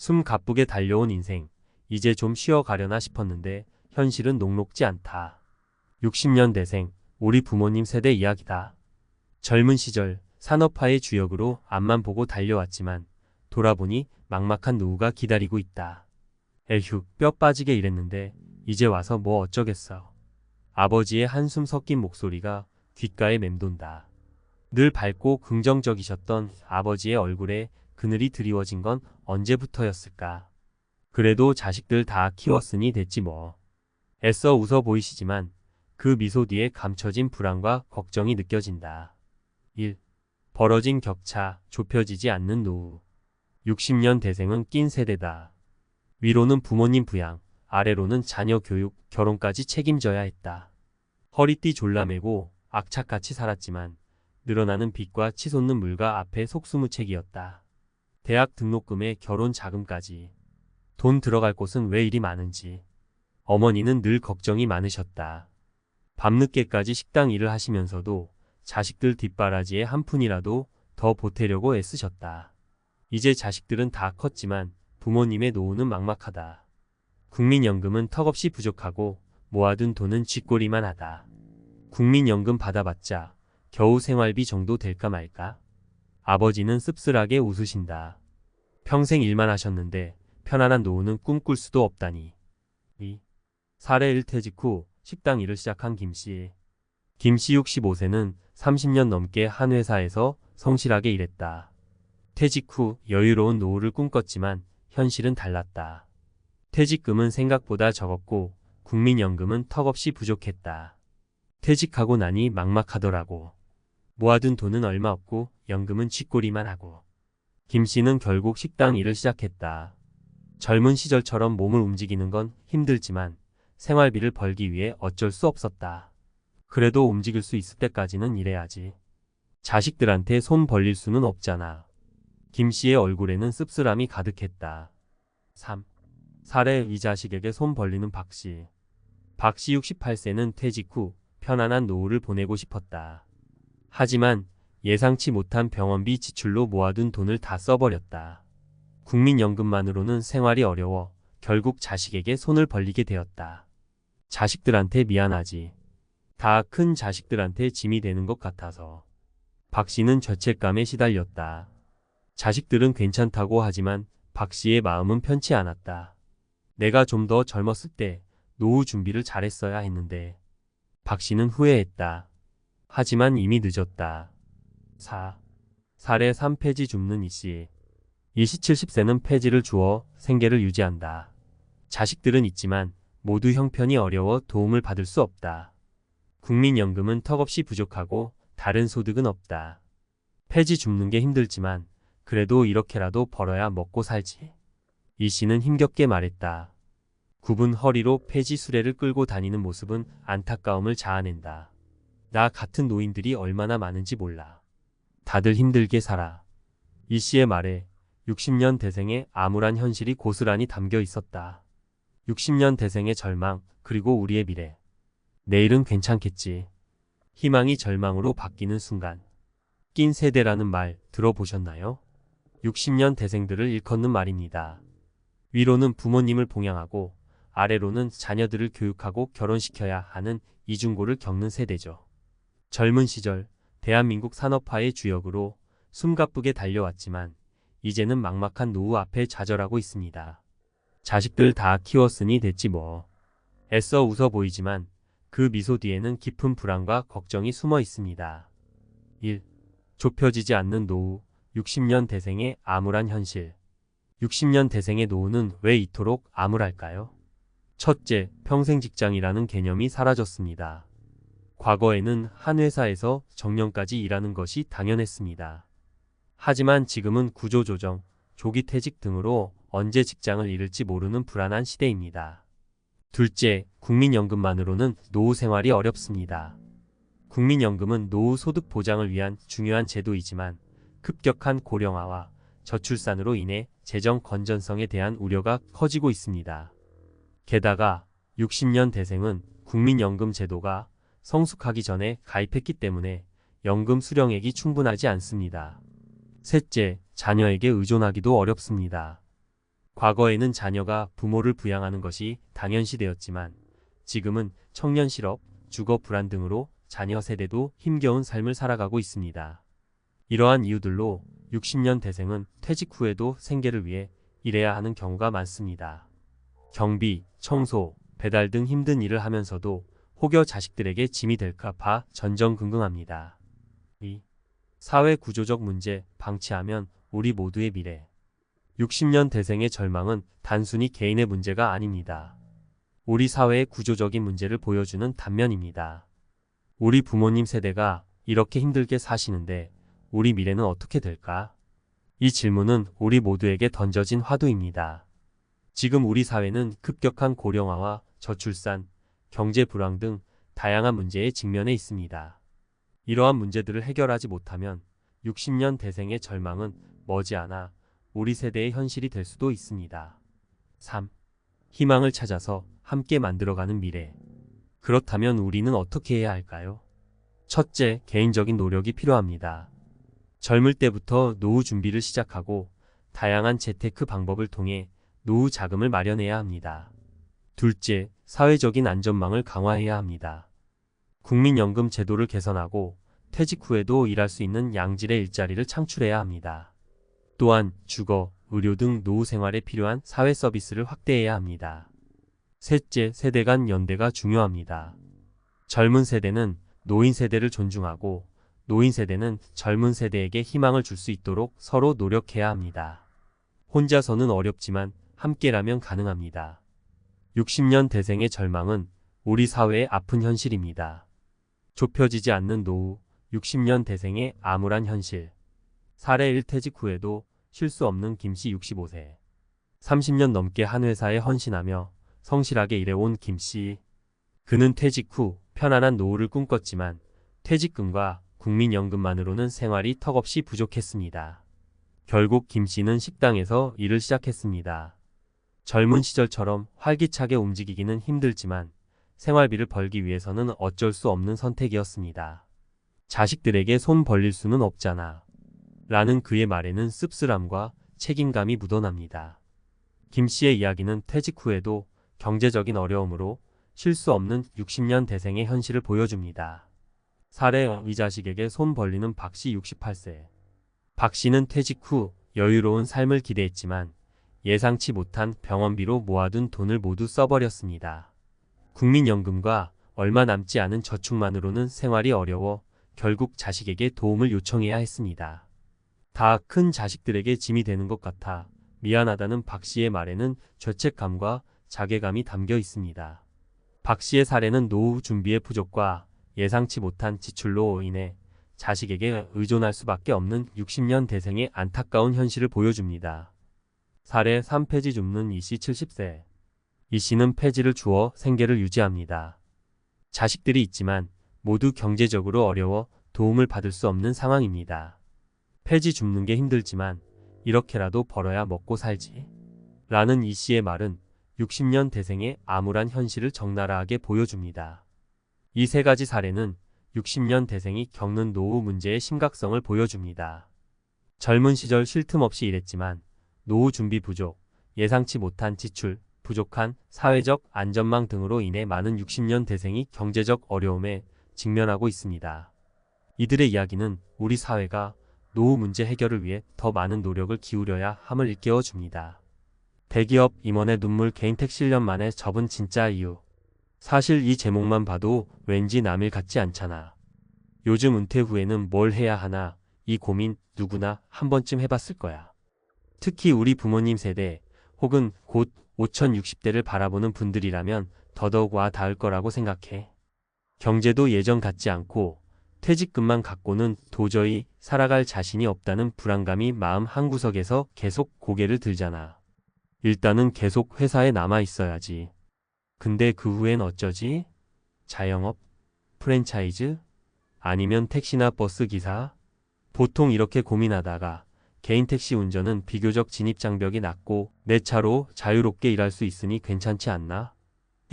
숨 가쁘게 달려온 인생, 이제 좀 쉬어가려나 싶었는데 현실은 녹록지 않다. 60년 대생, 우리 부모님 세대 이야기다. 젊은 시절 산업화의 주역으로 앞만 보고 달려왔지만 돌아보니 막막한 노후가 기다리고 있다. 에휴, 뼈 빠지게 일했는데 이제 와서 뭐 어쩌겠어. 아버지의 한숨 섞인 목소리가 귓가에 맴돈다. 늘 밝고 긍정적이셨던 아버지의 얼굴에 그늘이 드리워진 건 언제부터였을까. 그래도 자식들 다 키웠으니 됐지 뭐. 애써 웃어 보이시지만 그 미소 뒤에 감춰진 불안과 걱정이 느껴진다. 1. 벌어진 격차, 좁혀지지 않는 노후. 60년 대생은 낀 세대다. 위로는 부모님 부양, 아래로는 자녀 교육, 결혼까지 책임져야 했다. 허리띠 졸라매고 악착같이 살았지만 늘어나는 빚과 치솟는 물가 앞에 속수무책이었다. 대학 등록금에 결혼 자금까지. 돈 들어갈 곳은 왜 이리 많은지. 어머니는 늘 걱정이 많으셨다. 밤늦게까지 식당 일을 하시면서도 자식들 뒷바라지에 한 푼이라도 더 보태려고 애쓰셨다. 이제 자식들은 다 컸지만 부모님의 노후는 막막하다. 국민연금은 턱없이 부족하고 모아둔 돈은 쥐꼬리만 하다. 국민연금 받아봤자 겨우 생활비 정도 될까 말까. 아버지는 씁쓸하게 웃으신다. 평생 일만 하셨는데 편안한 노후는 꿈꿀 수도 없다니. 2. 사례 1퇴직 후 식당 일을 시작한 김씨. 김씨 65세는 30년 넘게 한 회사에서 성실하게 일했다. 퇴직 후 여유로운 노후를 꿈꿨지만 현실은 달랐다. 퇴직금은 생각보다 적었고 국민연금은 턱없이 부족했다. 퇴직하고 나니 막막하더라고. 모아둔 돈은 얼마 없고 연금은 쥐꼬리만 하고. 김씨는 결국 식당 일을 시작했다. 젊은 시절처럼 몸을 움직이는 건 힘들지만 생활비를 벌기 위해 어쩔 수 없었다. 그래도 움직일 수 있을 때까지는 일해야지. 자식들한테 손 벌릴 수는 없잖아. 김씨의 얼굴에는 씁쓸함이 가득했다. 3. 사례 이 자식에게 손 벌리는 박씨. 박씨 68세는 퇴직 후 편안한 노후를 보내고 싶었다. 하지만 예상치 못한 병원비 지출로 모아둔 돈을 다 써버렸다. 국민연금만으로는 생활이 어려워 결국 자식에게 손을 벌리게 되었다. 자식들한테 미안하지. 다 큰 자식들한테 짐이 되는 것 같아서. 박씨는 죄책감에 시달렸다. 자식들은 괜찮다고 하지만 박씨의 마음은 편치 않았다. 내가 좀 더 젊었을 때 노후 준비를 잘했어야 했는데. 박씨는 후회했다. 하지만 이미 늦었다. 4. 사례 3 폐지 줍는 이씨. 이씨 70세는 폐지를 주어 생계를 유지한다. 자식들은 있지만 모두 형편이 어려워 도움을 받을 수 없다. 국민연금은 턱없이 부족하고 다른 소득은 없다. 폐지 줍는 게 힘들지만 그래도 이렇게라도 벌어야 먹고 살지. 이씨는 힘겹게 말했다. 굽은 허리로 폐지 수레를 끌고 다니는 모습은 안타까움을 자아낸다. 나 같은 노인들이 얼마나 많은지 몰라. 다들 힘들게 살아. 이씨의 말에 60년 대생의 암울한 현실이 고스란히 담겨 있었다. 60년 대생의 절망, 그리고 우리의 미래. 내일은 괜찮겠지. 희망이 절망으로 바뀌는 순간. 낀 세대라는 말 들어보셨나요? 60년 대생들을 일컫는 말입니다. 위로는 부모님을 봉양하고 아래로는 자녀들을 교육하고 결혼시켜야 하는 이중고를 겪는 세대죠. 젊은 시절 대한민국 산업화의 주역으로 숨가쁘게 달려왔지만 이제는 막막한 노후 앞에 좌절하고 있습니다. 자식들 다 키웠으니 됐지 뭐. 애써 웃어 보이지만 그 미소 뒤에는 깊은 불안과 걱정이 숨어 있습니다. 1. 좁혀지지 않는 노후, 60년 대생의 암울한 현실. 60년 대생의 노후는 왜 이토록 암울할까요? 첫째, 평생 직장이라는 개념이 사라졌습니다. 과거에는 한 회사에서 정년까지 일하는 것이 당연했습니다. 하지만 지금은 구조조정, 조기 퇴직 등으로 언제 직장을 잃을지 모르는 불안한 시대입니다. 둘째, 국민연금만으로는 노후 생활이 어렵습니다. 국민연금은 노후 소득 보장을 위한 중요한 제도이지만 급격한 고령화와 저출산으로 인해 재정 건전성에 대한 우려가 커지고 있습니다. 게다가 60년 대생은 국민연금 제도가 성숙하기 전에 가입했기 때문에 연금 수령액이 충분하지 않습니다. 셋째, 자녀에게 의존하기도 어렵습니다. 과거에는 자녀가 부모를 부양하는 것이 당연시되었지만 지금은 청년 실업, 주거 불안 등으로 자녀 세대도 힘겨운 삶을 살아가고 있습니다. 이러한 이유들로 60년 대생은 퇴직 후에도 생계를 위해 일해야 하는 경우가 많습니다. 경비, 청소, 배달 등 힘든 일을 하면서도 혹여 자식들에게 짐이 될까 봐 전전긍긍합니다. 2. 사회 구조적 문제 방치하면 우리 모두의 미래. 60년 대생의 절망은 단순히 개인의 문제가 아닙니다. 우리 사회의 구조적인 문제를 보여주는 단면입니다. 우리 부모님 세대가 이렇게 힘들게 사시는데 우리 미래는 어떻게 될까? 이 질문은 우리 모두에게 던져진 화두입니다. 지금 우리 사회는 급격한 고령화와 저출산, 경제 불황 등 다양한 문제에 직면해 있습니다. 이러한 문제들을 해결하지 못하면 60년 대생의 절망은 머지않아 우리 세대의 현실이 될 수도 있습니다. 3. 희망을 찾아서 함께 만들어가는 미래. 그렇다면 우리는 어떻게 해야 할까요? 첫째, 개인적인 노력이 필요합니다. 젊을 때부터 노후 준비를 시작하고 다양한 재테크 방법을 통해 노후 자금을 마련해야 합니다. 둘째, 사회적인 안전망을 강화해야 합니다. 국민연금 제도를 개선하고 퇴직 후에도 일할 수 있는 양질의 일자리를 창출해야 합니다. 또한 주거, 의료 등 노후 생활에 필요한 사회 서비스를 확대해야 합니다. 셋째, 세대 간 연대가 중요합니다. 젊은 세대는 노인 세대를 존중하고 노인 세대는 젊은 세대에게 희망을 줄 수 있도록 서로 노력해야 합니다. 혼자서는 어렵지만 함께라면 가능합니다. 60년 대생의 절망은 우리 사회의 아픈 현실입니다. 좁혀지지 않는 노후, 60년 대생의 암울한 현실. 사례 1 퇴직 후에도 쉴 수 없는 김씨 65세. 30년 넘게 한 회사에 헌신하며 성실하게 일해온 김씨. 그는 퇴직 후 편안한 노후를 꿈꿨지만 퇴직금과 국민연금만으로는 생활이 턱없이 부족했습니다. 결국 김씨는 식당에서 일을 시작했습니다. 젊은 시절처럼 활기차게 움직이기는 힘들지만 생활비를 벌기 위해서는 어쩔 수 없는 선택이었습니다. 자식들에게 손 벌릴 수는 없잖아. 라는 그의 말에는 씁쓸함과 책임감이 묻어납니다. 김씨의 이야기는 퇴직 후에도 경제적인 어려움으로 쉴 수 없는 60년 대생의 현실을 보여줍니다. 사례 이 자식에게 손 벌리는 박씨 68세. 박씨는 퇴직 후 여유로운 삶을 기대했지만 예상치 못한 병원비로 모아둔 돈을 모두 써버렸습니다. 국민연금과 얼마 남지 않은 저축만으로는 생활이 어려워 결국 자식에게 도움을 요청해야 했습니다. 다 큰 자식들에게 짐이 되는 것 같아 미안하다는 박씨의 말에는 죄책감과 자괴감이 담겨 있습니다. 박씨의 사례는 노후 준비의 부족과 예상치 못한 지출로 인해 자식에게 의존할 수밖에 없는 60년 대생의 안타까운 현실을 보여줍니다. 사례 3 폐지 줍는 이씨 70세. 이씨는 폐지를 주어 생계를 유지합니다. 자식들이 있지만 모두 경제적으로 어려워 도움을 받을 수 없는 상황입니다. 폐지 줍는 게 힘들지만 이렇게라도 벌어야 먹고 살지. 라는 이씨의 말은 60년 대생의 암울한 현실을 적나라하게 보여줍니다. 이 세 가지 사례는 60년 대생이 겪는 노후 문제의 심각성을 보여줍니다. 젊은 시절 쉴 틈 없이 일했지만 노후 준비 부족, 예상치 못한 지출, 부족한 사회적 안전망 등으로 인해 많은 60년 대생이 경제적 어려움에 직면하고 있습니다. 이들의 이야기는 우리 사회가 노후 문제 해결을 위해 더 많은 노력을 기울여야 함을 일깨워 줍니다. 대기업 임원의 눈물 개인택 실년 만에 접은 진짜 이유. 사실 이 제목만 봐도 왠지 남일 같지 않잖아. 요즘 은퇴 후에는 뭘 해야 하나, 이 고민 누구나 한 번쯤 해봤을 거야. 특히 우리 부모님 세대 혹은 곧 5060대를 바라보는 분들이라면 더더욱 와 닿을 거라고 생각해. 경제도 예전 같지 않고 퇴직금만 갖고는 도저히 살아갈 자신이 없다는 불안감이 마음 한구석에서 계속 고개를 들잖아. 일단은 계속 회사에 남아 있어야지. 근데 그 후엔 어쩌지? 자영업? 프랜차이즈? 아니면 택시나 버스 기사? 보통 이렇게 고민하다가 개인 택시 운전은 비교적 진입장벽이 낮고 내 차로 자유롭게 일할 수 있으니 괜찮지 않나?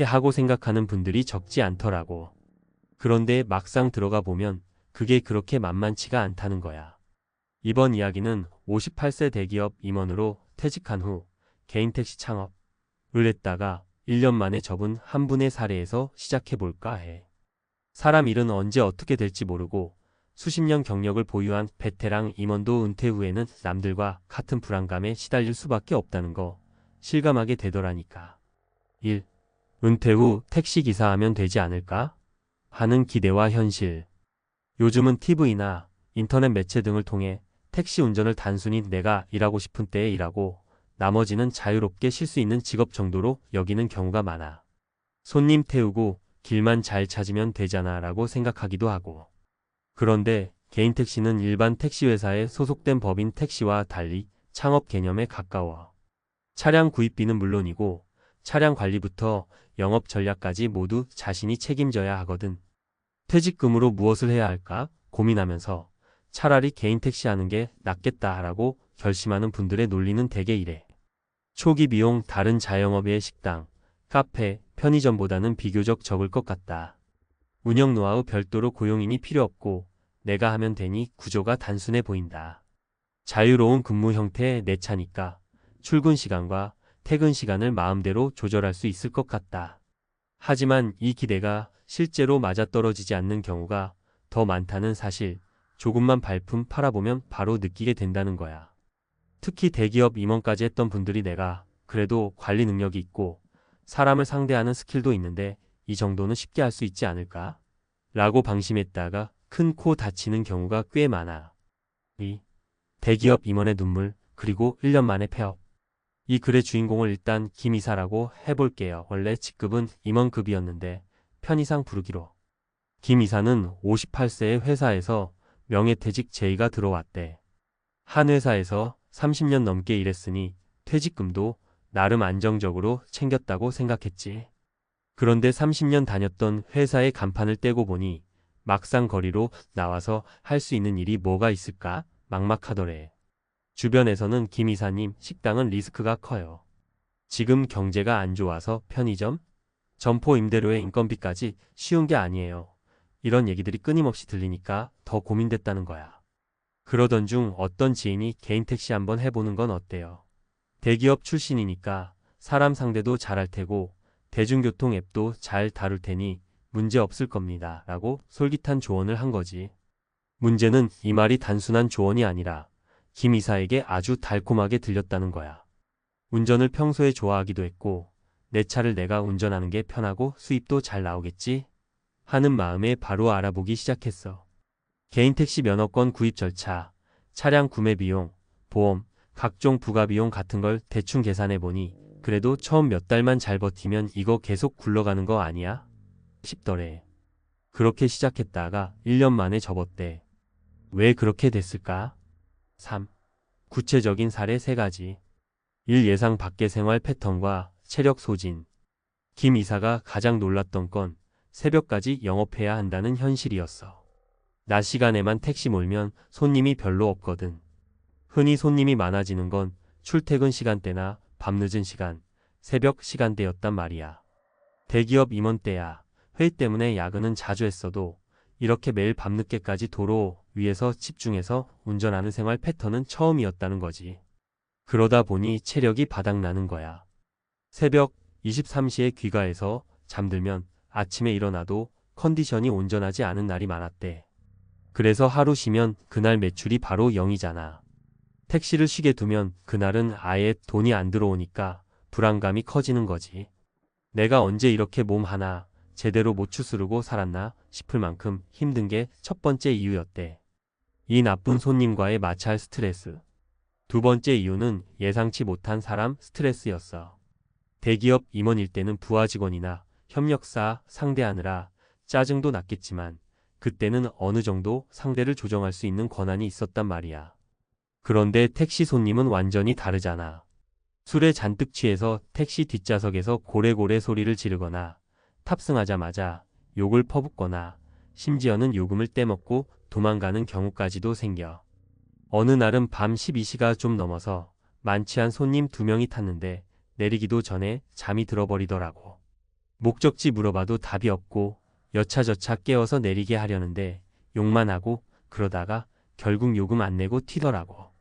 하고 생각하는 분들이 적지 않더라고. 그런데 막상 들어가 보면 그게 그렇게 만만치가 않다는 거야. 이번 이야기는 58세 대기업 임원으로 퇴직한 후 개인 택시 창업을 했다가 1년 만에 접은 한 분의 사례에서 시작해볼까 해. 사람 일은 언제 어떻게 될지 모르고 수십 년 경력을 보유한 베테랑 임원도 은퇴 후에는 남들과 같은 불안감에 시달릴 수밖에 없다는 거 실감하게 되더라니까. 1. 은퇴 후 택시기사 하면 되지 않을까? 하는 기대와 현실. 요즘은 TV나 인터넷 매체 등을 통해 택시 운전을 단순히 내가 일하고 싶은 때에 일하고 나머지는 자유롭게 쉴 수 있는 직업 정도로 여기는 경우가 많아. 손님 태우고 길만 잘 찾으면 되잖아 라고 생각하기도 하고. 그런데 개인 택시는 일반 택시 회사에 소속된 법인 택시와 달리 창업 개념에 가까워. 차량 구입비는 물론이고 차량 관리부터 영업 전략까지 모두 자신이 책임져야 하거든. 퇴직금으로 무엇을 해야 할까 고민하면서 차라리 개인 택시 하는 게 낫겠다라고 결심하는 분들의 논리는 대개 이래. 초기 비용 다른 자영업의 식당, 카페, 편의점보다는 비교적 적을 것 같다. 운영 노하우 별도로 고용인이 필요 없고 내가 하면 되니 구조가 단순해 보인다. 자유로운 근무 형태의 내 차니까 출근 시간과 퇴근 시간을 마음대로 조절할 수 있을 것 같다. 하지만 이 기대가 실제로 맞아떨어지지 않는 경우가 더 많다는 사실, 조금만 발품 팔아보면 바로 느끼게 된다는 거야. 특히 대기업 임원까지 했던 분들이 내가 그래도 관리 능력이 있고 사람을 상대하는 스킬도 있는데 이 정도는 쉽게 할 수 있지 않을까? 라고 방심했다가 큰 코 다치는 경우가 꽤 많아. 2. 대기업 임원의 눈물, 그리고 1년 만에 폐업. 이 글의 주인공을 일단 김 이사라고 해볼게요. 원래 직급은 임원급이었는데 편의상 부르기로. 김 이사는 58세의 회사에서 명예퇴직 제의가 들어왔대. 한 회사에서 30년 넘게 일했으니 퇴직금도 나름 안정적으로 챙겼다고 생각했지. 그런데 30년 다녔던 회사의 간판을 떼고 보니 막상 거리로 나와서 할 수 있는 일이 뭐가 있을까 막막하더래. 주변에서는 김 이사님 식당은 리스크가 커요. 지금 경제가 안 좋아서 편의점, 점포 임대료의 인건비까지 쉬운 게 아니에요. 이런 얘기들이 끊임없이 들리니까 더 고민됐다는 거야. 그러던 중 어떤 지인이 개인 택시 한번 해보는 건 어때요? 대기업 출신이니까 사람 상대도 잘할 테고 대중교통 앱도 잘 다룰 테니 문제 없을 겁니다. 라고 솔깃한 조언을 한 거지. 문제는 이 말이 단순한 조언이 아니라 김 이사에게 아주 달콤하게 들렸다는 거야. 운전을 평소에 좋아하기도 했고 내 차를 내가 운전하는 게 편하고 수입도 잘 나오겠지 하는 마음에 바로 알아보기 시작했어. 개인 택시 면허권 구입 절차, 차량 구매 비용, 보험, 각종 부가 비용 같은 걸 대충 계산해 보니 그래도 처음 몇 달만 잘 버티면 이거 계속 굴러가는 거 아니야? 싶더래. 그렇게 시작했다가 1년 만에 접었대. 왜 그렇게 됐을까? 3. 구체적인 사례 3가지. 1. 예상 밖의 생활 패턴과 체력 소진. 김 이사가 가장 놀랐던 건 새벽까지 영업해야 한다는 현실이었어. 낮 시간에만 택시 몰면 손님이 별로 없거든. 흔히 손님이 많아지는 건 출퇴근 시간대나 밤늦은 시간, 새벽 시간대였단 말이야. 대기업 임원 때야 회의 때문에 야근은 자주 했어도 이렇게 매일 밤늦게까지 도로 위에서 집중해서 운전하는 생활 패턴은 처음이었다는 거지. 그러다 보니 체력이 바닥나는 거야. 새벽 23시에 귀가해서 잠들면 아침에 일어나도 컨디션이 온전하지 않은 날이 많았대. 그래서 하루 쉬면 그날 매출이 바로 0이잖아. 택시를 쉬게 두면 그날은 아예 돈이 안 들어오니까 불안감이 커지는 거지. 내가 언제 이렇게 몸 하나 제대로 못 추스르고 살았나 싶을 만큼 힘든 게 첫 번째 이유였대. 이 나쁜 손님과의 마찰 스트레스. 두 번째 이유는 예상치 못한 사람 스트레스였어. 대기업 임원일 때는 부하 직원이나 협력사 상대하느라 짜증도 났겠지만 그때는 어느 정도 상대를 조정할 수 있는 권한이 있었단 말이야. 그런데 택시 손님은 완전히 다르잖아. 술에 잔뜩 취해서 택시 뒷좌석에서 고래고래 소리를 지르거나 탑승하자마자 욕을 퍼붓거나 심지어는 요금을 떼먹고 도망가는 경우까지도 생겨. 어느 날은 밤 12시가 좀 넘어서 만취한 손님 2명이 탔는데 내리기도 전에 잠이 들어버리더라고. 목적지 물어봐도 답이 없고 여차저차 깨워서 내리게 하려는데 욕만 하고 그러다가 결국 요금 안 내고 튀더라고.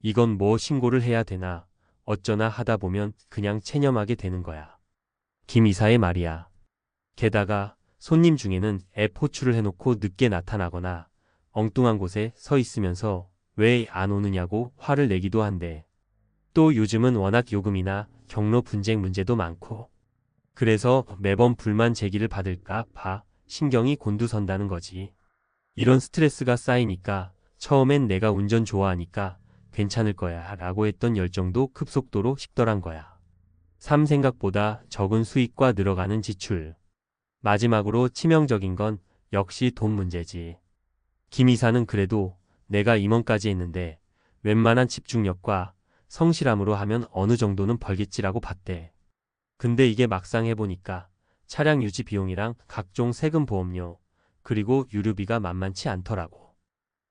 이건 뭐 신고를 해야 되나 어쩌나 하다 보면 그냥 체념하게 되는 거야. 김 이사의 말이야. 게다가 손님 중에는 앱 호출을 해놓고 늦게 나타나거나 엉뚱한 곳에 서 있으면서 왜 안 오느냐고 화를 내기도 한대. 또 요즘은 워낙 요금이나 경로 분쟁 문제도 많고 그래서 매번 불만 제기를 받을까 봐 신경이 곤두선다는 거지. 이런 스트레스가 쌓이니까 처음엔 내가 운전 좋아하니까 괜찮을 거야 라고 했던 열정도 급속도로 식더란 거야. 삶 생각보다 적은 수익과 늘어가는 지출. 마지막으로 치명적인 건 역시 돈 문제지. 김 이사는 그래도 내가 임원까지 했는데 웬만한 집중력과 성실함으로 하면 어느 정도는 벌겠지라고 봤대. 근데 이게 막상 해보니까 차량 유지 비용이랑 각종 세금 보험료, 그리고 유류비가 만만치 않더라고.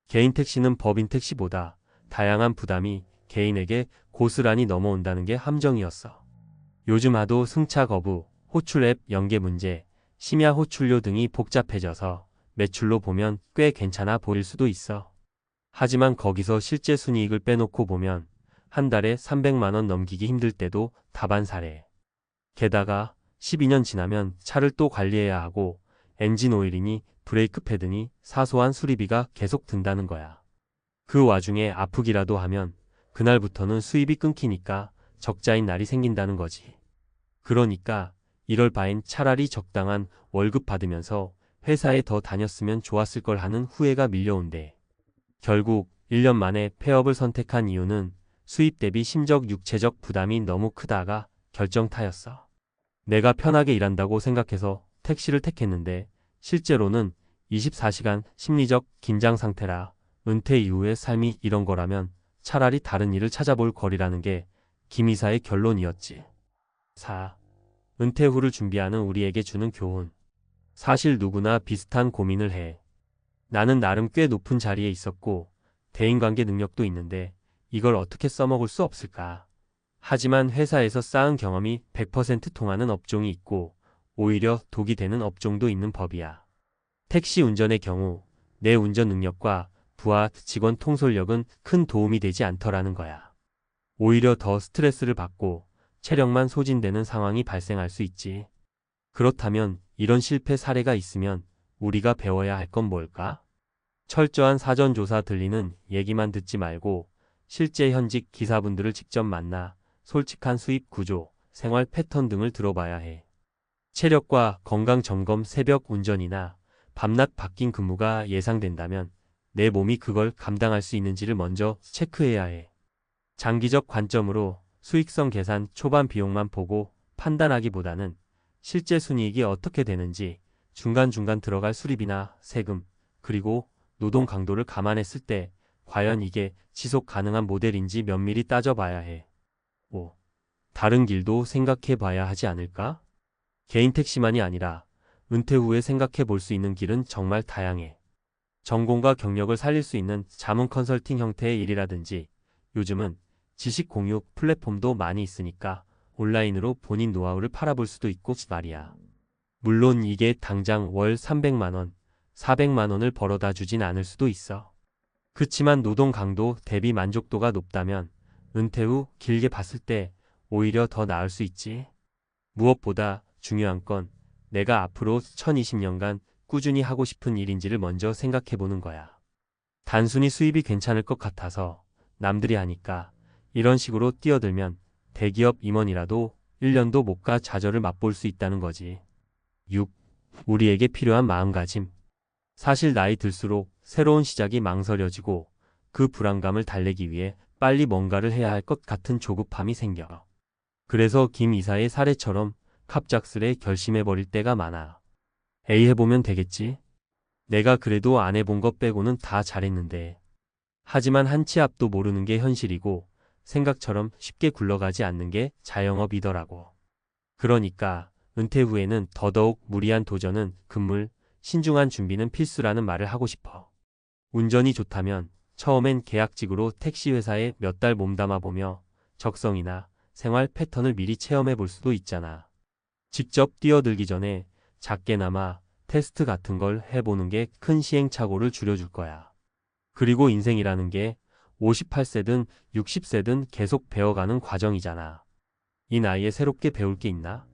개인 택시는 법인 택시보다 다양한 부담이 개인에게 고스란히 넘어온다는 게 함정이었어. 요즘 하도 승차 거부, 호출 앱 연계 문제, 심야 호출료 등이 복잡해져서 매출로 보면 꽤 괜찮아 보일 수도 있어. 하지만 거기서 실제 순이익을 빼놓고 보면 한 달에 300만 원 넘기기 힘들 때도 다반사래. 게다가 12년 지나면 차를 또 관리해야 하고 엔진 오일이니 브레이크 패드니 사소한 수리비가 계속 든다는 거야. 그 와중에 아프기라도 하면 그날부터는 수입이 끊기니까 적자인 날이 생긴다는 거지. 그러니까 이럴 바엔 차라리 적당한 월급 받으면서 회사에 더 다녔으면 좋았을 걸 하는 후회가 밀려온대. 결국 1년 만에 폐업을 선택한 이유는 수입 대비 심적 육체적 부담이 너무 크다가 결정타였어. 내가 편하게 일한다고 생각해서 택시를 택했는데 실제로는 24시간 심리적 긴장 상태라 은퇴 이후의 삶이 이런 거라면 차라리 다른 일을 찾아볼 거리라는 게 김 이사의 결론이었지. 4. 은퇴 후를 준비하는 우리에게 주는 교훈. 사실 누구나 비슷한 고민을 해. 나는 나름 꽤 높은 자리에 있었고 대인관계 능력도 있는데 이걸 어떻게 써먹을 수 없을까. 하지만 회사에서 쌓은 경험이 100% 통하는 업종이 있고 오히려 독이 되는 업종도 있는 법이야. 택시 운전의 경우 내 운전 능력과 부하 직원 통솔력은 큰 도움이 되지 않더라는 거야. 오히려 더 스트레스를 받고 체력만 소진되는 상황이 발생할 수 있지. 그렇다면 이런 실패 사례가 있으면 우리가 배워야 할 건 뭘까? 철저한 사전 조사 들리는 얘기만 듣지 말고 실제 현직 기사분들을 직접 만나 솔직한 수입 구조, 생활 패턴 등을 들어봐야 해. 체력과 건강 점검 새벽 운전이나 밤낮 바뀐 근무가 예상된다면 내 몸이 그걸 감당할 수 있는지를 먼저 체크해야 해. 장기적 관점으로 수익성 계산 초반 비용만 보고 판단하기보다는 실제 순이익이 어떻게 되는지 중간중간 들어갈 수리비나 세금, 그리고 노동 강도를 감안했을 때 과연 이게 지속 가능한 모델인지 면밀히 따져봐야 해. 5. 다른 길도 생각해 봐야 하지 않을까? 개인 택시만이 아니라 은퇴 후에 생각해 볼 수 있는 길은 정말 다양해. 전공과 경력을 살릴 수 있는 자문 컨설팅 형태의 일이라든지 요즘은 지식 공유 플랫폼도 많이 있으니까 온라인으로 본인 노하우를 팔아볼 수도 있고 말이야. 물론 이게 당장 월 300만 원, 400만 원을 벌어다 주진 않을 수도 있어. 그치만 노동 강도 대비 만족도가 높다면 은퇴 후 길게 봤을 때 오히려 더 나을 수 있지. 무엇보다 중요한 건 내가 앞으로 2020년간 꾸준히 하고 싶은 일인지를 먼저 생각해보는 거야. 단순히 수입이 괜찮을 것 같아서 남들이 하니까 이런 식으로 뛰어들면 대기업 임원이라도 1년도 못 가 좌절을 맛볼 수 있다는 거지. 6. 우리에게 필요한 마음가짐. 사실 나이 들수록 새로운 시작이 망설여지고 그 불안감을 달래기 위해 빨리 뭔가를 해야 할 것 같은 조급함이 생겨. 그래서 김 이사의 사례처럼 갑작스레 결심해버릴 때가 많아. 에이 해보면 되겠지. 내가 그래도 안 해본 것 빼고는 다 잘했는데. 하지만 한 치 앞도 모르는 게 현실이고 생각처럼 쉽게 굴러가지 않는 게 자영업이더라고. 그러니까 은퇴 후에는 더더욱 무리한 도전은 금물, 신중한 준비는 필수라는 말을 하고 싶어. 운전이 좋다면 처음엔 계약직으로 택시 회사에 몇 달 몸담아 보며 적성이나 생활 패턴을 미리 체험해 볼 수도 있잖아. 직접 뛰어들기 전에 작게나마 테스트 같은 걸 해보는 게 큰 시행착오를 줄여줄 거야. 그리고 인생이라는 게 58세든 60세든 계속 배워가는 과정이잖아. 이 나이에 새롭게 배울 게 있나?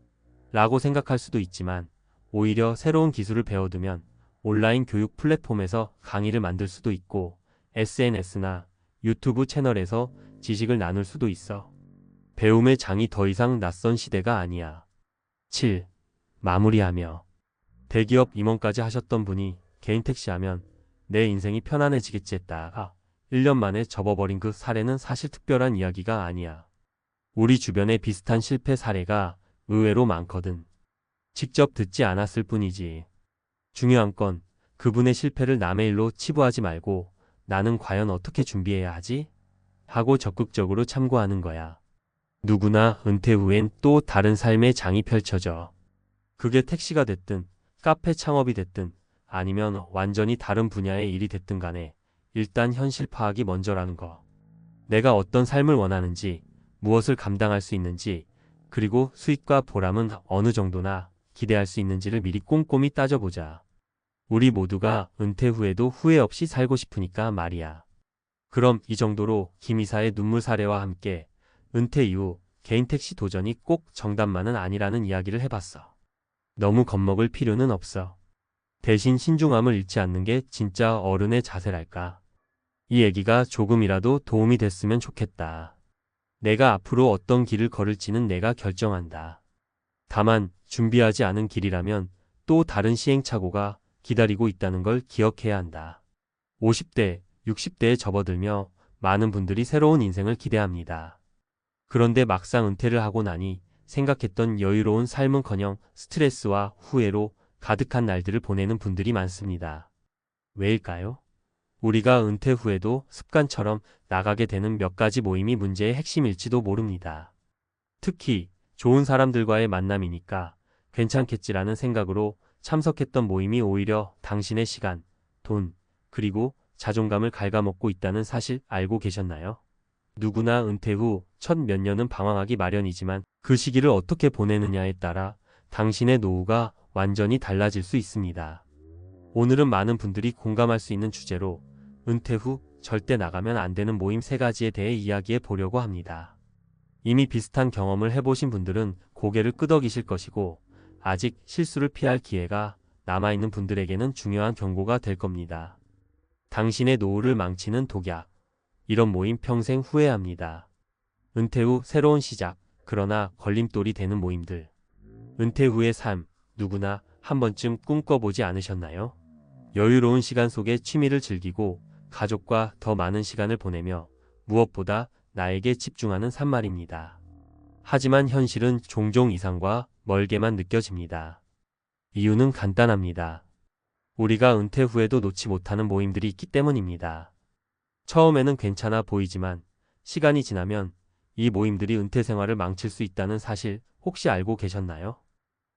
라고 생각할 수도 있지만 오히려 새로운 기술을 배워두면 온라인 교육 플랫폼에서 강의를 만들 수도 있고 SNS나 유튜브 채널에서 지식을 나눌 수도 있어. 배움의 장이 더 이상 낯선 시대가 아니야. 7. 마무리하며 대기업 임원까지 하셨던 분이 개인 택시 하면 내 인생이 편안해지겠지 했다가 1년 만에 접어버린 그 사례는 사실 특별한 이야기가 아니야. 우리 주변에 비슷한 실패 사례가 의외로 많거든. 직접 듣지 않았을 뿐이지. 중요한 건 그분의 실패를 남의 일로 치부하지 말고 나는 과연 어떻게 준비해야 하지? 하고 적극적으로 참고하는 거야. 누구나 은퇴 후엔 또 다른 삶의 장이 펼쳐져. 그게 택시가 됐든 카페 창업이 됐든 아니면 완전히 다른 분야의 일이 됐든 간에 일단 현실 파악이 먼저라는 거. 내가 어떤 삶을 원하는지, 무엇을 감당할 수 있는지, 그리고 수익과 보람은 어느 정도나 기대할 수 있는지를 미리 꼼꼼히 따져보자. 우리 모두가 은퇴 후에도 후회 없이 살고 싶으니까 말이야. 그럼 이 정도로 김이사의 눈물 사례와 함께 은퇴 이후 개인 택시 도전이 꼭 정답만은 아니라는 이야기를 해봤어. 너무 겁먹을 필요는 없어. 대신 신중함을 잃지 않는 게 진짜 어른의 자세랄까. 이 얘기가 조금이라도 도움이 됐으면 좋겠다. 내가 앞으로 어떤 길을 걸을지는 내가 결정한다. 다만 준비하지 않은 길이라면 또 다른 시행착오가 기다리고 있다는 걸 기억해야 한다. 50대, 60대에 접어들며 많은 분들이 새로운 인생을 기대합니다. 그런데 막상 은퇴를 하고 나니 생각했던 여유로운 삶은커녕 스트레스와 후회로 가득한 날들을 보내는 분들이 많습니다. 왜일까요? 우리가 은퇴 후에도 습관처럼 나가게 되는 몇 가지 모임이 문제의 핵심일지도 모릅니다. 특히 좋은 사람들과의 만남이니까 괜찮겠지라는 생각으로 참석했던 모임이 오히려 당신의 시간, 돈, 그리고 자존감을 갉아먹고 있다는 사실 알고 계셨나요? 누구나 은퇴 후 첫 몇 년은 방황하기 마련이지만 그 시기를 어떻게 보내느냐에 따라 당신의 노후가 완전히 달라질 수 있습니다. 오늘은 많은 분들이 공감할 수 있는 주제로 은퇴 후 절대 나가면 안 되는 모임 3가지에 대해 이야기해 보려고 합니다. 이미 비슷한 경험을 해보신 분들은 고개를 끄덕이실 것이고 아직 실수를 피할 기회가 남아있는 분들에게는 중요한 경고가 될 겁니다. 당신의 노후를 망치는 독약. 이런 모임 평생 후회합니다. 은퇴 후 새로운 시작, 그러나 걸림돌이 되는 모임들. 은퇴 후의 삶, 누구나 한 번쯤 꿈꿔보지 않으셨나요? 여유로운 시간 속에 취미를 즐기고 가족과 더 많은 시간을 보내며 무엇보다 나에게 집중하는 삶 말입니다. 하지만 현실은 종종 이상과 멀게만 느껴집니다. 이유는 간단합니다. 우리가 은퇴 후에도 놓지 못하는 모임들이 있기 때문입니다. 처음에는 괜찮아 보이지만 시간이 지나면 이 모임들이 은퇴 생활을 망칠 수 있다는 사실 혹시 알고 계셨나요?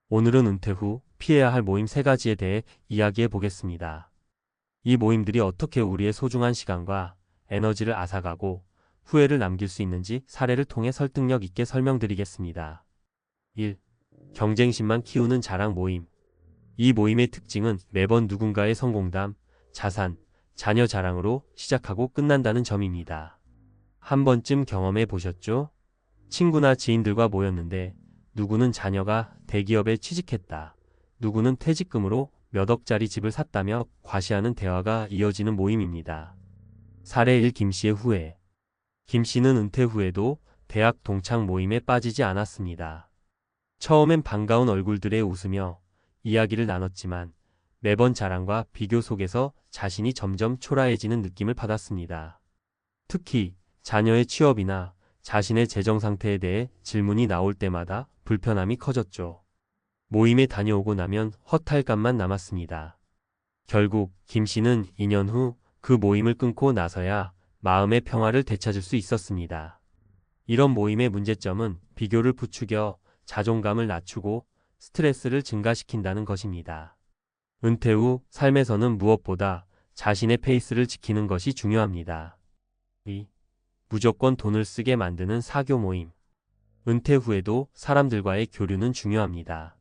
오늘은 은퇴 후 피해야 할 모임 3가지에 대해 이야기해 보겠습니다. 이 모임들이 어떻게 우리의 소중한 시간과 에너지를 앗아가고 후회를 남길 수 있는지 사례를 통해 설득력 있게 설명드리겠습니다. 1. 경쟁심만 키우는 자랑 모임. 이 모임의 특징은 매번 누군가의 성공담, 자산, 자녀 자랑으로 시작하고 끝난다는 점입니다. 한 번쯤 경험해 보셨죠? 친구나 지인들과 모였는데 누구는 자녀가 대기업에 취직했다. 누구는 퇴직금으로 몇 억짜리 집을 샀다며 과시하는 대화가 이어지는 모임입니다. 사례 1. 김씨의 후회. 김씨는 은퇴 후에도 대학 동창 모임에 빠지지 않았습니다. 처음엔 반가운 얼굴들에 웃으며 이야기를 나눴지만 매번 자랑과 비교 속에서 자신이 점점 초라해지는 느낌을 받았습니다. 특히 자녀의 취업이나 자신의 재정 상태에 대해 질문이 나올 때마다 불편함이 커졌죠. 모임에 다녀오고 나면 허탈감만 남았습니다. 결국 김 씨는 2년 후 그 모임을 끊고 나서야 마음의 평화를 되찾을 수 있었습니다. 이런 모임의 문제점은 비교를 부추겨 자존감을 낮추고 스트레스를 증가시킨다는 것입니다. 은퇴 후 삶에서는 무엇보다 자신의 페이스를 지키는 것이 중요합니다. 2. 무조건 돈을 쓰게 만드는 사교 모임. 은퇴 후에도 사람들과의 교류는 중요합니다.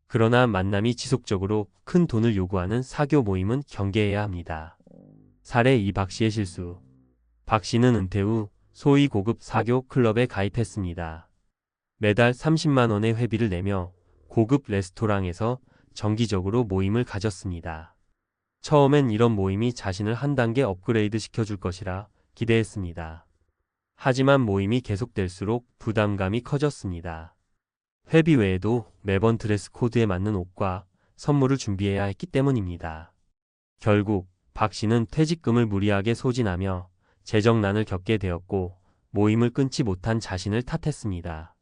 그러나 만남이 지속적으로 큰 돈을 요구하는 사교 모임은 경계해야 합니다. 사례 2. 박씨의 실수. 박 씨는 은퇴 후 소위 고급 사교 클럽에 가입했습니다. 매달 30만 원의 회비를 내며 고급 레스토랑에서 정기적으로 모임을 가졌습니다. 처음엔 이런 모임이 자신을 한 단계 업그레이드 시켜줄 것이라 기대했습니다. 하지만 모임이 계속될수록 부담감이 커졌습니다. 회비 외에도 매번 드레스 코드에 맞는 옷과 선물을 준비해야 했기 때문입니다. 결국 박 씨는 퇴직금을 무리하게 소진하며 재정난을 겪게 되었고 모임을 끊지 못한 자신을 탓했습니다.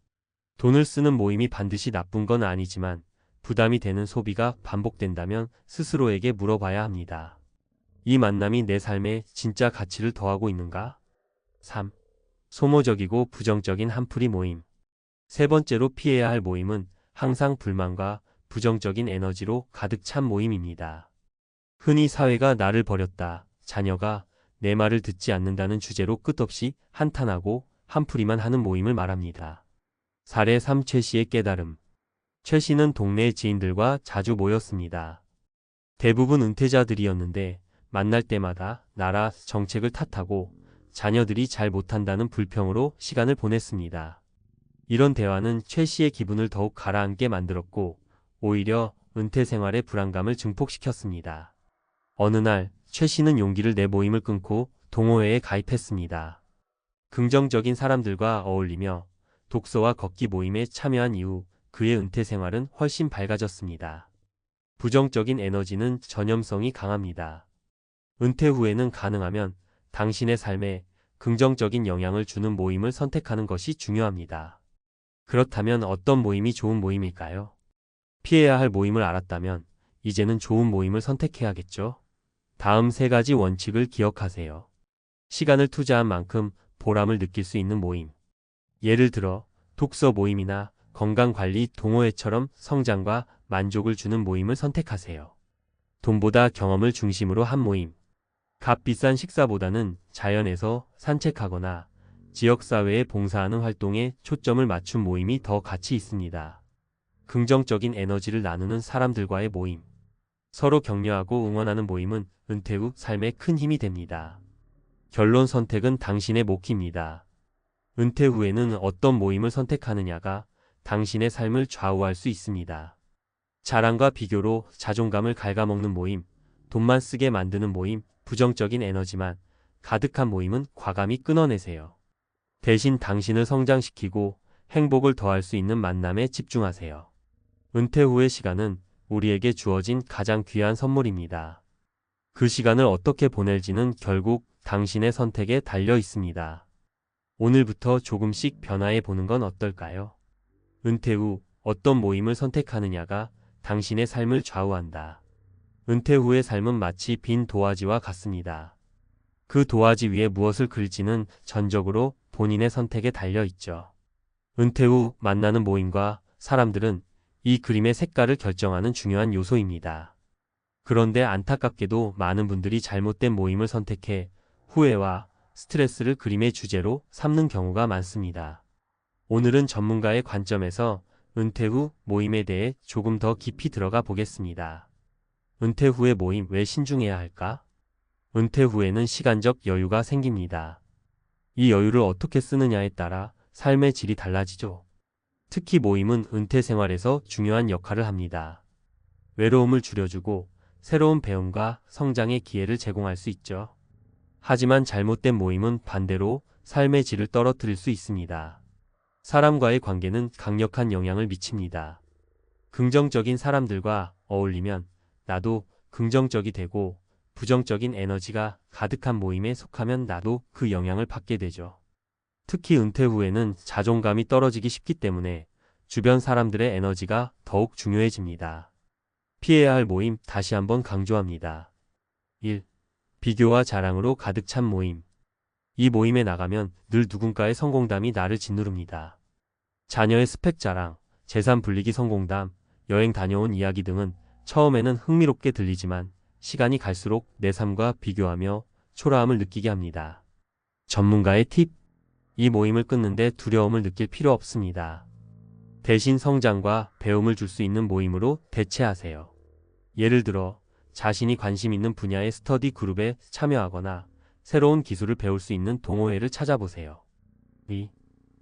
돈을 쓰는 모임이 반드시 나쁜 건 아니지만 부담이 되는 소비가 반복된다면 스스로에게 물어봐야 합니다. 이 만남이 내 삶에 진짜 가치를 더하고 있는가? 3. 소모적이고 부정적인 한풀이 모임. 세 번째로 피해야 할 모임은 항상 불만과 부정적인 에너지로 가득 찬 모임입니다. 흔히 사회가 나를 버렸다, 자녀가 내 말을 듣지 않는다는 주제로 끝없이 한탄하고 한풀이만 하는 모임을 말합니다. 사례 3. 최 씨의 깨달음. 최 씨는 동네 지인들과 자주 모였습니다. 대부분 은퇴자들이었는데 만날 때마다 나라 정책을 탓하고 자녀들이 잘 못한다는 불평으로 시간을 보냈습니다. 이런 대화는 최 씨의 기분을 더욱 가라앉게 만들었고 오히려 은퇴 생활의 불안감을 증폭시켰습니다. 어느 날 최 씨는 용기를 내 모임을 끊고 동호회에 가입했습니다. 긍정적인 사람들과 어울리며 독서와 걷기 모임에 참여한 이후 그의 은퇴 생활은 훨씬 밝아졌습니다. 부정적인 에너지는 전염성이 강합니다. 은퇴 후에는 가능하면 당신의 삶에 긍정적인 영향을 주는 모임을 선택하는 것이 중요합니다. 그렇다면 어떤 모임이 좋은 모임일까요? 피해야 할 모임을 알았다면 이제는 좋은 모임을 선택해야겠죠? 다음 세 가지 원칙을 기억하세요. 시간을 투자한 만큼 보람을 느낄 수 있는 모임. 예를 들어 독서 모임이나 건강관리 동호회처럼 성장과 만족을 주는 모임을 선택하세요. 돈보다 경험을 중심으로 한 모임. 값비싼 식사보다는 자연에서 산책하거나 지역사회에 봉사하는 활동에 초점을 맞춘 모임이 더 가치 있습니다. 긍정적인 에너지를 나누는 사람들과의 모임. 서로 격려하고 응원하는 모임은 은퇴 후 삶에 큰 힘이 됩니다. 결론 선택은 당신의 몫입니다. 은퇴 후에는 어떤 모임을 선택하느냐가 당신의 삶을 좌우할 수 있습니다. 자랑과 비교로 자존감을 갉아먹는 모임, 돈만 쓰게 만드는 모임, 부정적인 에너지만 가득한 모임은 과감히 끊어내세요. 대신 당신을 성장시키고 행복을 더할 수 있는 만남에 집중하세요. 은퇴 후의 시간은 우리에게 주어진 가장 귀한 선물입니다. 그 시간을 어떻게 보낼지는 결국 당신의 선택에 달려 있습니다. 오늘부터 조금씩 변화해 보는 건 어떨까요? 은퇴 후 어떤 모임을 선택하느냐가 당신의 삶을 좌우한다. 은퇴 후의 삶은 마치 빈 도화지와 같습니다. 그 도화지 위에 무엇을 그릴지는 전적으로 본인의 선택에 달려 있죠. 은퇴 후 만나는 모임과 사람들은 이 그림의 색깔을 결정하는 중요한 요소입니다. 그런데 안타깝게도 많은 분들이 잘못된 모임을 선택해 후회와 스트레스를 그림의 주제로 삼는 경우가 많습니다. 오늘은 전문가의 관점에서 은퇴 후 모임에 대해 조금 더 깊이 들어가 보겠습니다. 은퇴 후의 모임 왜 신중해야 할까? 은퇴 후에는 시간적 여유가 생깁니다. 이 여유를 어떻게 쓰느냐에 따라 삶의 질이 달라지죠. 특히 모임은 은퇴 생활에서 중요한 역할을 합니다. 외로움을 줄여주고 새로운 배움과 성장의 기회를 제공할 수 있죠. 하지만 잘못된 모임은 반대로 삶의 질을 떨어뜨릴 수 있습니다. 사람과의 관계는 강력한 영향을 미칩니다. 긍정적인 사람들과 어울리면 나도 긍정적이 되고 부정적인 에너지가 가득한 모임에 속하면 나도 그 영향을 받게 되죠. 특히 은퇴 후에는 자존감이 떨어지기 쉽기 때문에 주변 사람들의 에너지가 더욱 중요해집니다. 피해야 할 모임 다시 한번 강조합니다. 1. 비교와 자랑으로 가득 찬 모임. 이 모임에 나가면 늘 누군가의 성공담이 나를 짓누릅니다. 자녀의 스펙 자랑, 재산 불리기 성공담, 여행 다녀온 이야기 등은 처음에는 흥미롭게 들리지만 시간이 갈수록 내 삶과 비교하며 초라함을 느끼게 합니다. 전문가의 팁. 이 모임을 끊는데 두려움을 느낄 필요 없습니다. 대신 성장과 배움을 줄 수 있는 모임으로 대체하세요. 예를 들어 자신이 관심 있는 분야의 스터디 그룹에 참여하거나 새로운 기술을 배울 수 있는 동호회를 찾아보세요. 2.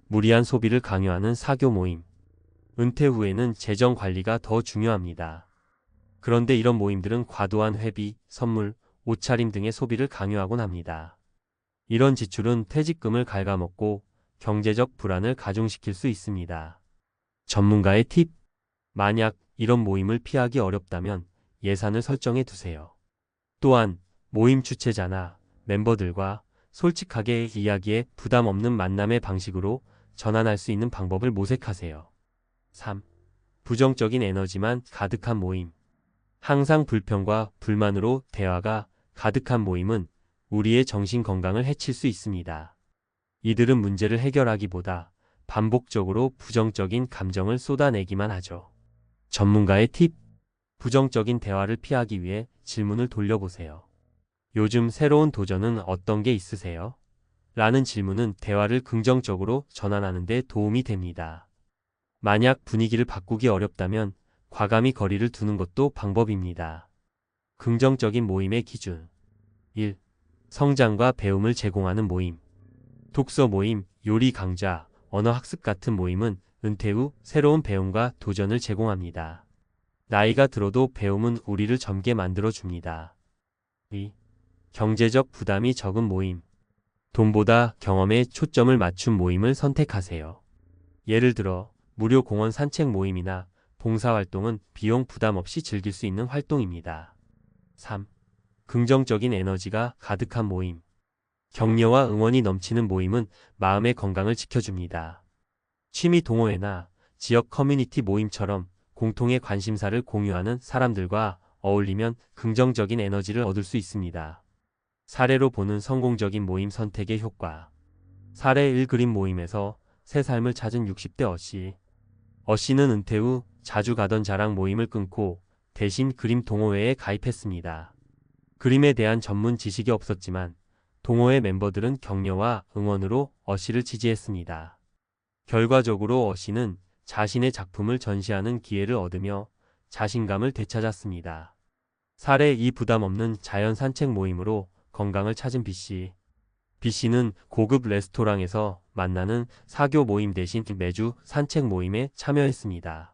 무리한 소비를 강요하는 사교 모임. 은퇴 후에는 재정 관리가 더 중요합니다. 그런데 이런 모임들은 과도한 회비, 선물, 옷차림 등의 소비를 강요하곤 합니다. 이런 지출은 퇴직금을 갉아먹고 경제적 불안을 가중시킬 수 있습니다. 전문가의 팁. 만약 이런 모임을 피하기 어렵다면 예산을 설정해 두세요. 또한 모임 주최자나 멤버들과 솔직하게 이야기해 부담 없는 만남의 방식으로 전환할 수 있는 방법을 모색하세요. 3. 부정적인 에너지만 가득한 모임. 항상 불평과 불만으로 대화가 가득한 모임은 우리의 정신 건강을 해칠 수 있습니다. 이들은 문제를 해결하기보다 반복적으로 부정적인 감정을 쏟아내기만 하죠. 전문가의 팁. 부정적인 대화를 피하기 위해 질문을 돌려보세요. 요즘 새로운 도전은 어떤 게 있으세요? 라는 질문은 대화를 긍정적으로 전환하는 데 도움이 됩니다. 만약 분위기를 바꾸기 어렵다면 과감히 거리를 두는 것도 방법입니다. 긍정적인 모임의 기준. 1. 성장과 배움을 제공하는 모임. 독서 모임, 요리 강좌, 언어 학습 같은 모임은 은퇴 후 새로운 배움과 도전을 제공합니다. 나이가 들어도 배움은 우리를 젊게 만들어줍니다. 2. 경제적 부담이 적은 모임. 돈보다 경험에 초점을 맞춘 모임을 선택하세요. 예를 들어 무료 공원 산책 모임이나 봉사활동은 비용 부담 없이 즐길 수 있는 활동입니다. 3. 긍정적인 에너지가 가득한 모임. 격려와 응원이 넘치는 모임은 마음의 건강을 지켜줍니다. 취미 동호회나 지역 커뮤니티 모임처럼 공통의 관심사를 공유하는 사람들과 어울리면 긍정적인 에너지를 얻을 수 있습니다. 사례로 보는 성공적인 모임 선택의 효과. 사례 1. 그림 모임에서 새 삶을 찾은 60대 어씨. 어씨는 은퇴 후 자주 가던 자랑 모임을 끊고 대신 그림 동호회에 가입했습니다. 그림에 대한 전문 지식이 없었지만 동호회 멤버들은 격려와 응원으로 어씨를 지지했습니다. 결과적으로 어씨는 자신의 작품을 전시하는 기회를 얻으며 자신감을 되찾았습니다. 사례 2. 부담 없는 자연 산책 모임으로 건강을 찾은 B씨. B씨는 고급 레스토랑에서 만나는 사교 모임 대신 매주 산책 모임에 참여했습니다.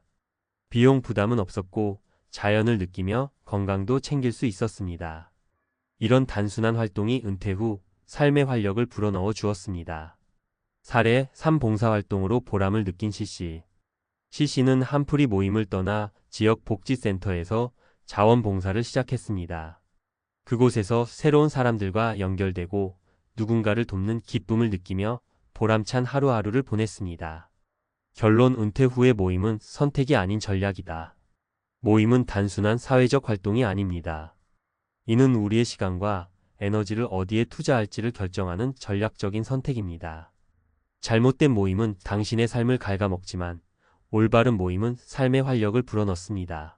비용 부담은 없었고 자연을 느끼며 건강도 챙길 수 있었습니다. 이런 단순한 활동이 은퇴 후 삶의 활력을 불어넣어 주었습니다. 사례 3. 봉사활동으로 보람을 느낀 C씨. C씨는 한풀이 모임을 떠나 지역 복지센터에서 자원봉사를 시작했습니다. 그곳에서 새로운 사람들과 연결되고 누군가를 돕는 기쁨을 느끼며 보람찬 하루하루를 보냈습니다. 결론. 은퇴 후의 모임은 선택이 아닌 전략이다. 모임은 단순한 사회적 활동이 아닙니다. 이는 우리의 시간과 에너지를 어디에 투자할지를 결정하는 전략적인 선택입니다. 잘못된 모임은 당신의 삶을 갉아먹지만 올바른 모임은 삶의 활력을 불어넣습니다.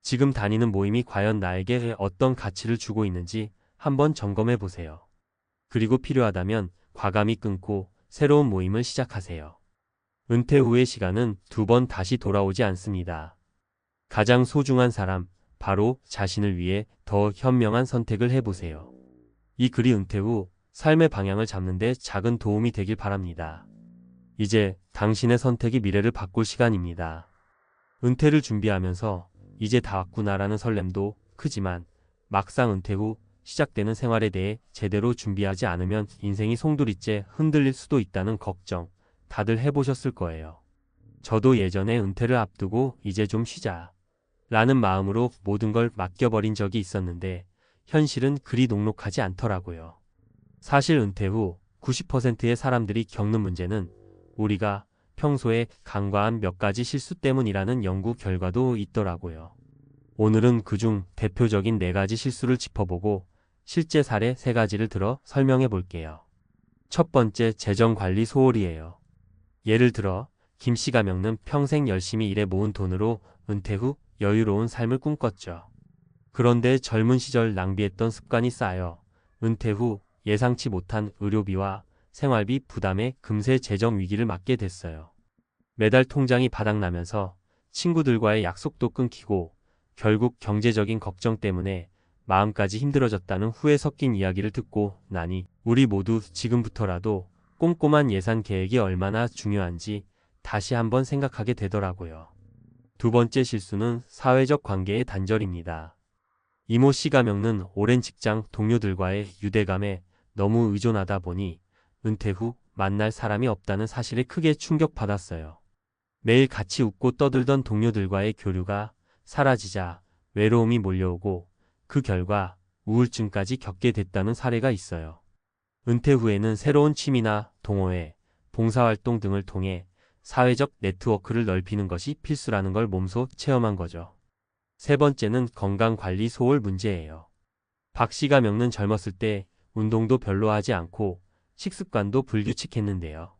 지금 다니는 모임이 과연 나에게 어떤 가치를 주고 있는지 한번 점검해 보세요. 그리고 필요하다면 과감히 끊고 새로운 모임을 시작하세요. 은퇴 후의 시간은 두 번 다시 돌아오지 않습니다. 가장 소중한 사람, 바로 자신을 위해 더 현명한 선택을 해보세요. 이 글이 은퇴 후 삶의 방향을 잡는 데 작은 도움이 되길 바랍니다. 이제 당신의 선택이 미래를 바꿀 시간입니다. 은퇴를 준비하면서 이제 다 왔구나라는 설렘도 크지만 막상 은퇴 후 시작되는 생활에 대해 제대로 준비하지 않으면 인생이 송두리째 흔들릴 수도 있다는 걱정 다들 해보셨을 거예요. 저도 예전에 은퇴를 앞두고 이제 좀 쉬자 라는 마음으로 모든 걸 맡겨버린 적이 있었는데 현실은 그리 녹록하지 않더라고요. 사실 은퇴 후 90%의 사람들이 겪는 문제는 우리가 평소에 간과한 몇 가지 실수 때문이라는 연구 결과도 있더라고요. 오늘은 그중 대표적인 4가지 실수를 짚어보고 실제 사례 3가지를 들어 설명해 볼게요. 첫 번째, 재정관리 소홀이에요. 예를 들어 김 씨가 겪는 평생 열심히 일해 모은 돈으로 은퇴 후 여유로운 삶을 꿈꿨죠. 그런데 젊은 시절 낭비했던 습관이 쌓여 은퇴 후 예상치 못한 의료비와 생활비 부담에 금세 재정 위기를 맞게 됐어요. 매달 통장이 바닥나면서 친구들과의 약속도 끊기고 결국 경제적인 걱정 때문에 마음까지 힘들어졌다는 후회 섞인 이야기를 듣고 나니 우리 모두 지금부터라도 꼼꼼한 예산 계획이 얼마나 중요한지 다시 한번 생각하게 되더라고요. 두 번째 실수는 사회적 관계의 단절입니다. 이모 씨가 겪는 오랜 직장 동료들과의 유대감에 너무 의존하다 보니 은퇴 후 만날 사람이 없다는 사실에 크게 충격받았어요. 매일 같이 웃고 떠들던 동료들과의 교류가 사라지자 외로움이 몰려오고 그 결과 우울증까지 겪게 됐다는 사례가 있어요. 은퇴 후에는 새로운 취미나 동호회, 봉사활동 등을 통해 사회적 네트워크를 넓히는 것이 필수라는 걸 몸소 체험한 거죠. 세 번째는 건강관리 소홀 문제예요. 박 씨가 겪는 젊었을 때 운동도 별로 하지 않고 식습관도 불규칙했는데요.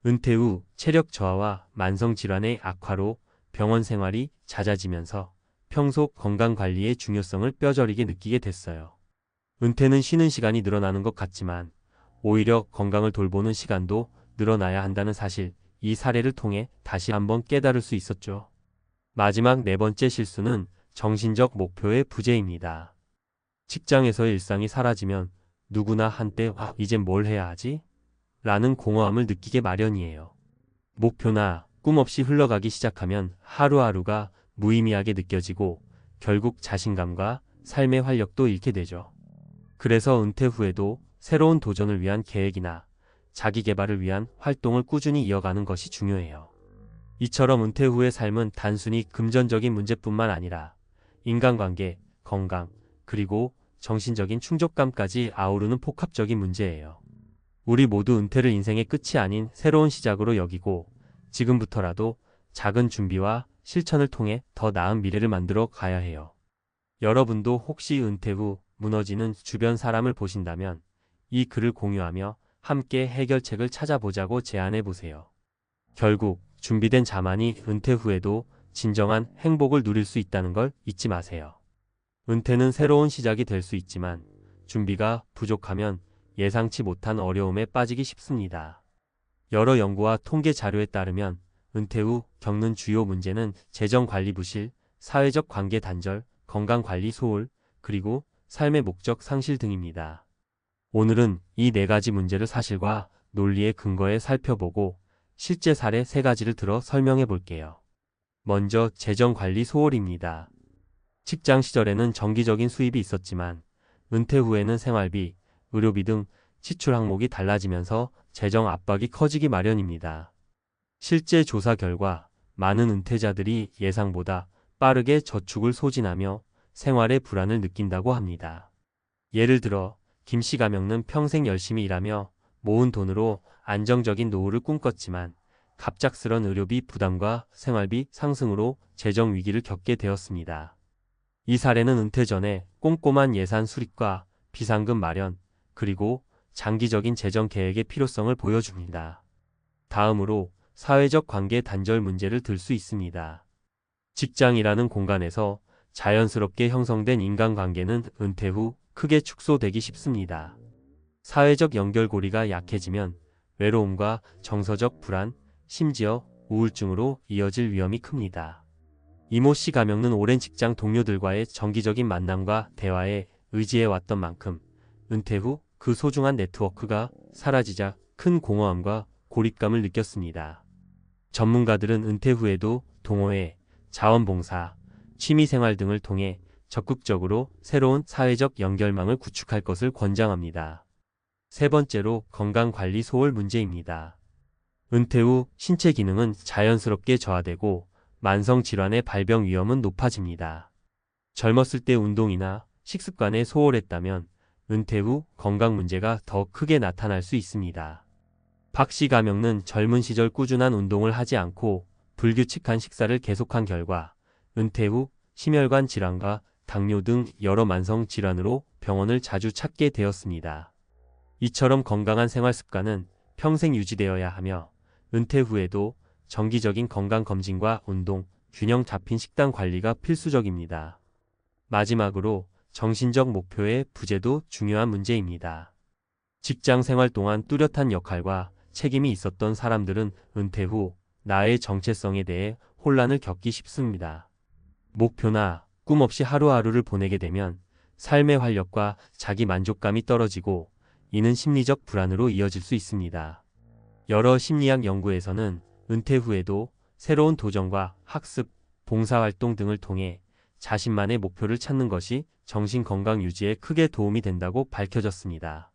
은퇴 후 체력 저하와 만성질환의 악화로 병원 생활이 잦아지면서 평소 건강관리의 중요성을 뼈저리게 느끼게 됐어요. 은퇴는 쉬는 시간이 늘어나는 것 같지만 오히려 건강을 돌보는 시간도 늘어나야 한다는 사실, 이 사례를 통해 다시 한번 깨달을 수 있었죠. 마지막 네 번째 실수는 정신적 목표의 부재입니다. 직장에서의 일상이 사라지면 누구나 한때 이젠 뭘 해야 하지? 라는 공허함을 느끼게 마련이에요. 목표나 꿈 없이 흘러가기 시작하면 하루하루가 무의미하게 느껴지고 결국 자신감과 삶의 활력도 잃게 되죠. 그래서 은퇴 후에도 새로운 도전을 위한 계획이나 자기 개발을 위한 활동을 꾸준히 이어가는 것이 중요해요. 이처럼 은퇴 후의 삶은 단순히 금전적인 문제뿐만 아니라 인간관계, 건강, 그리고 정신적인 충족감까지 아우르는 복합적인 문제예요. 우리 모두 은퇴를 인생의 끝이 아닌 새로운 시작으로 여기고 지금부터라도 작은 준비와 실천을 통해 더 나은 미래를 만들어 가야 해요. 여러분도 혹시 은퇴 후 무너지는 주변 사람을 보신다면 이 글을 공유하며 함께 해결책을 찾아보자고 제안해 보세요. 결국 준비된 자만이 은퇴 후에도 진정한 행복을 누릴 수 있다는 걸 잊지 마세요. 은퇴는 새로운 시작이 될 수 있지만 준비가 부족하면 예상치 못한 어려움에 빠지기 쉽습니다. 여러 연구와 통계 자료에 따르면 은퇴 후 겪는 주요 문제는 재정관리 부실, 사회적 관계 단절, 건강관리 소홀, 그리고 삶의 목적 상실 등입니다. 오늘은 이 네 가지 문제를 사실과 논리의 근거에 살펴보고 실제 사례 세 가지를 들어 설명해 볼게요. 먼저 재정관리 소홀입니다. 직장 시절에는 정기적인 수입이 있었지만 은퇴 후에는 생활비, 의료비 등 지출 항목이 달라지면서 재정 압박이 커지기 마련입니다. 실제 조사 결과 많은 은퇴자들이 예상보다 빠르게 저축을 소진하며 생활의 불안을 느낀다고 합니다. 예를 들어 김 씨가 겪는 평생 열심히 일하며 모은 돈으로 안정적인 노후를 꿈꿨지만 갑작스런 의료비 부담과 생활비 상승으로 재정 위기를 겪게 되었습니다. 이 사례는 은퇴 전에 꼼꼼한 예산 수립과 비상금 마련, 그리고 장기적인 재정 계획의 필요성을 보여줍니다. 다음으로 사회적 관계 단절 문제를 들 수 있습니다. 직장이라는 공간에서 자연스럽게 형성된 인간관계는 은퇴 후 크게 축소되기 쉽습니다. 사회적 연결고리가 약해지면 외로움과 정서적 불안, 심지어 우울증으로 이어질 위험이 큽니다. 이모 씨가 겪는 오랜 직장 동료들과의 정기적인 만남과 대화에 의지해왔던 만큼 은퇴 후 그 소중한 네트워크가 사라지자 큰 공허함과 고립감을 느꼈습니다. 전문가들은 은퇴 후에도 동호회, 자원봉사, 취미생활 등을 통해 적극적으로 새로운 사회적 연결망을 구축할 것을 권장합니다. 세 번째로 건강관리 소홀 문제입니다. 은퇴 후 신체 기능은 자연스럽게 저하되고 만성질환의 발병 위험은 높아집니다. 젊었을 때 운동이나 식습관에 소홀했다면 은퇴 후 건강 문제가 더 크게 나타날 수 있습니다. 박 씨가 겪는 젊은 시절 꾸준한 운동을 하지 않고 불규칙한 식사를 계속한 결과 은퇴 후 심혈관 질환과 당뇨 등 여러 만성 질환으로 병원을 자주 찾게 되었습니다. 이처럼 건강한 생활 습관은 평생 유지되어야 하며 은퇴 후에도 정기적인 건강검진과 운동, 균형 잡힌 식단 관리가 필수적입니다. 마지막으로 정신적 목표의 부재도 중요한 문제입니다. 직장 생활 동안 뚜렷한 역할과 책임이 있었던 사람들은 은퇴 후 나의 정체성에 대해 혼란을 겪기 쉽습니다. 목표나 꿈 없이 하루하루를 보내게 되면 삶의 활력과 자기 만족감이 떨어지고 이는 심리적 불안으로 이어질 수 있습니다. 여러 심리학 연구에서는 은퇴 후에도 새로운 도전과 학습, 봉사활동 등을 통해 자신만의 목표를 찾는 것이 정신 건강 유지에 크게 도움이 된다고 밝혀졌습니다.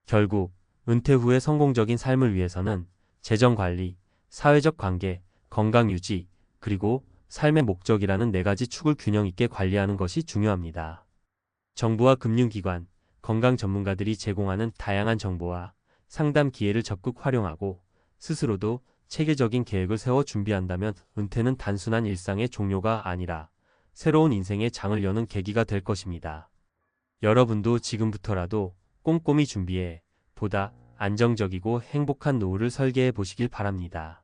결국 은퇴 후의 성공적인 삶을 위해서는 재정 관리, 사회적 관계, 건강 유지, 그리고 삶의 목적이라는 4가지 축을 균형 있게 관리하는 것이 중요합니다. 정부와 금융기관, 건강 전문가들이 제공하는 다양한 정보와 상담 기회를 적극 활용하고 스스로도 체계적인 계획을 세워 준비한다면 은퇴는 단순한 일상의 종료가 아니라 새로운 인생의 장을 여는 계기가 될 것입니다. 여러분도 지금부터라도 꼼꼼히 준비해 보다 안정적이고 행복한 노후를 설계해 보시길 바랍니다.